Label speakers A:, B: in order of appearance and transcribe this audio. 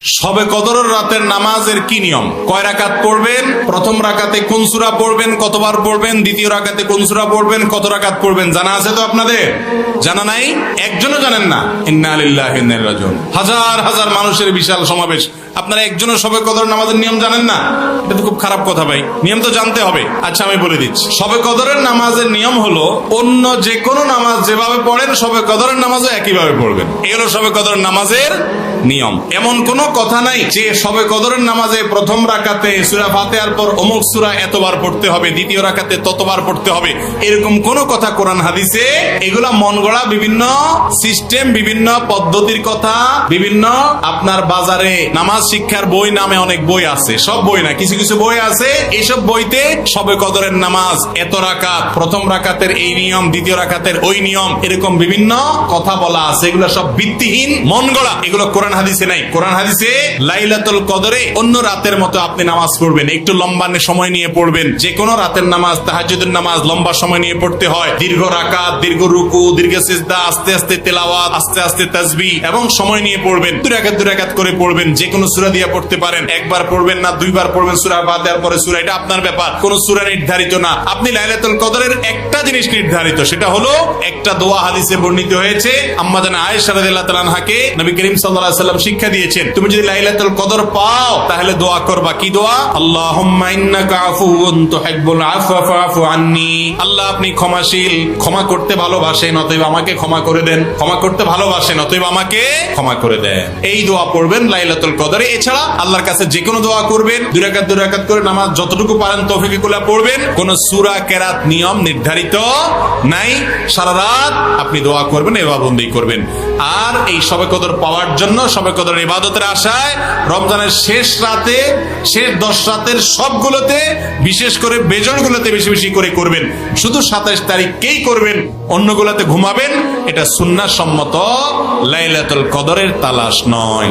A: শবে কদরের রাতের নামাজের কি নিয়ম? কয় রাকাত পড়বেন? প্রথম রাকাতে কোন সূরা পড়বেন, কতবার পড়বেন? দ্বিতীয় রাকাতে কোন সূরা পড়বেন, কত রাকাত পড়বেন? জানা আছে তো আপনাদের? জানা নাই? একজনও জানেন না? ইন্না লিল্লাহি ওয়া ইন্না ইলাইহি রাজিউন। হাজার হাজার মানুষের বিশাল সমাবেশ, আপনারা একজনও শবে কদর নামাজের নিয়ম জানেন না? এটা তো খুব খারাপ কথা ভাই, নিয়ম তো জানতে হবে। আচ্ছা আমি বলে দিচ্ছি, শবে কদরের নামাজের নিয়ম হলো অন্য যে কোনো নামাজ যেভাবে পড়েন শবে কদরের নামাজও একইভাবে পড়বেন। এই হলো শবে কদরের নামাজের নিয়ম। এমন কোন কথা নাই যে শবে কদরের নামাজে প্রথম রাকাতে সূরা ফাতিহার পর অমুক সূরা এতবার পড়তে হবে, দ্বিতীয় রাকাতে ততবার পড়তে হবে, এরকম কোন কথা কোরআন হাদিসে। এগুলা মন গড়া বিভিন্ন সিস্টেম, বিভিন্ন পদ্ধতির কথা, বিভিন্ন আপনার বাজারে নামাজ শিক্ষার বই নামে অনেক বই আছে, সব বই না, কিছু কিছু বই আছে, এইসব বইতে শবে কদরের নামাজ এত রাকাত, প্রথম রাকাতের এই নিয়ম, দ্বিতীয় রাকাতের ওই নিয়ম, এরকম বিভিন্ন কথা বলা আছে। এগুলো সব ভিত্তিহীন, মন গড়া, এগুলো কোরআন হাদিসে নাই। কোরআন হাদিসে লাইলাতুল কদরে অন্য রাতের মতো আপনি নামাজ পড়বেন, একটু লম্বা সময় নিয়ে পড়বেন। যে কোনো রাতের নামাজ, তাহাজ্জুদের নামাজ লম্বা সময় নিয়ে পড়তে হয়, দীর্ঘ রাকাত, দীর্ঘ রুকু, দীর্ঘ সিজদা, আস্তে আস্তে তেলাওয়াত, আস্তে আস্তে তাসবিহ, এবং সময় নিয়ে পড়বেন। দুই রাকাত করে পড়বেন। যে কোনো সূরা দিয়ে পড়তে পারেন, একবার পড়বেন না দুইবার পড়বেন সূরা ফাতিহার পরে সূরা, এটা আপনার ব্যাপার। কোন সূরা নির্ধারিত না। আপনি লাইলাতুল কদরের একটা জিনিস নির্ধারিত, সেটা হলো একটা দোয়া হাদিসে বর্ণিত হয়েছে। আম্মা জান আয়েশা রাদিয়াল্লাহু তাআলা আনহাকে নবী করিম সাল্লাল্লাহু আলাইহি ওয়াসাল্লাম শিক্ষা দিয়েছেন, তুমি যদি লাইলাতুল কদর পাও তাহলে দোয়া করবা। কি দোয়া? আল্লাহুম্মা ইন্নাকা আফুউন তুহিব্বুল আফওয়া ফাআফু আন্নী। আল্লাহ আপনি ক্ষমাশীল, ক্ষমা করতে ভালোবাসেন, অতএব আমাকে ক্ষমা করে দেন। ক্ষমা করতে ভালোবাসেন, অতএব আমাকে ক্ষমা করে দেন। এই দোয়া পড়বেন লাইলাতুল কদরে। এছাড়া আল্লাহর কাছে যে কোনো দোয়া করবেন, দুই রাকাত করে নামাজ যতটুকু পারেন তৌফিকে কুলা পড়বেন। কোন সূরা কেরাত নিয়ম নির্ধারিত নাই। সারা রাত আপনি দোয়া করবেন, ইবাদত করবেন। আর এই শবে কদর পাওয়ার জন্য, শবে কদরের ইবাদতের আশায় রমজানের শেষ রাতে, শেষ 10 রাতের সবগুলোতে, বিশেষ করে বেজরগুলোতে বেশি বেশি করে করবেন। শুধু 27 তারিখকেই করবেন, অন্যগুলোতে ঘুমাবেন। এটা সুন্নাহ সম্মত লাইলাতুল কদরের তালাশ নয়।